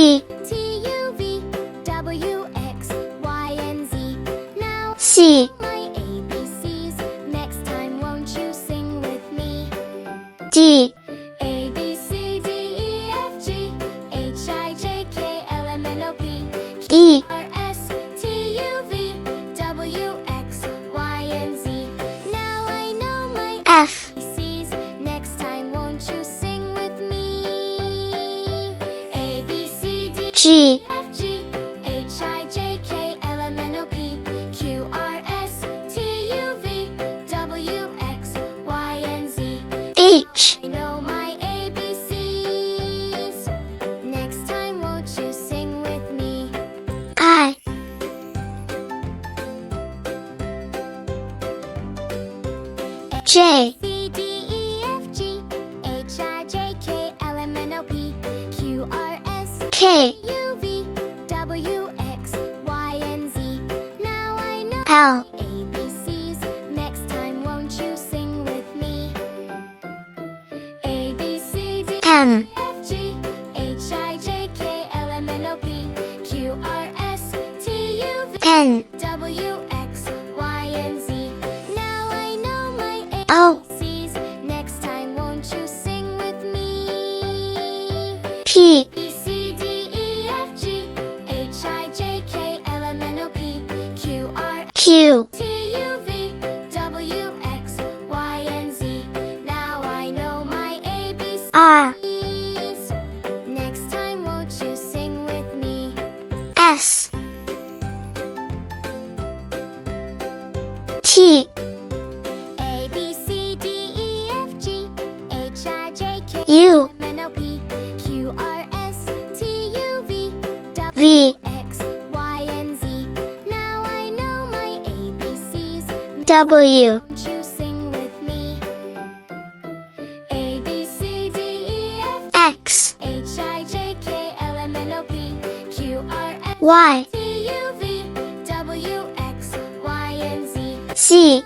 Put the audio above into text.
T, T, U, V, W, X, Y, and Z. Now C, my ABCs. Next time won't you sing with me? D, A, B, C, D, E, F, G, H, I, J, K, L, M, N, O, P, E, R, S, T, U, V, W, X, Y, and Z. Now I know my F, ABCs. Next time won't you sing with me? A, B, C, D, G, F, G, H, I, J, K, L, M, N, O, P, Q, R, S, T, U, V, W, X, Y, and Z. H, I know my ABCs. Next time won't you sing with me? I, J, C, D, E, F, G, H, I, J, K, L, M, N, O, P, Q, R, S, K, U, V, W, X, Y, and Z. Now I know L, ABCs. Next time won't you sing with me? A, B, C, D, M, F, G, H, I, J, K, L, M, N, O, P, Q, R, S, T, U, V, N, W, X, Y, and Z. Now I know my O, ABCs. Next time won't you sing with me? P, B, C, D, E, F, G, H, I, J, K, L, M, N, O, P, Q, R, Q, T, U, V, W, X, Y, and Z. Now I know my ABCs. R, Next time won't you sing with me? S, T, A, B, C, D, E, F, G, H, I, J, K, U, M, N, O, P, Q, R, S, T, U, V, W, V, X, Y, and Z. Now I know my ABCs. W, Won't you sing with me? A, B, C, D, E, F, X, H, I, J, K, L, M, N, O, P, Q, R, S, Y, T, U, V, W, X, Y, and Z. C,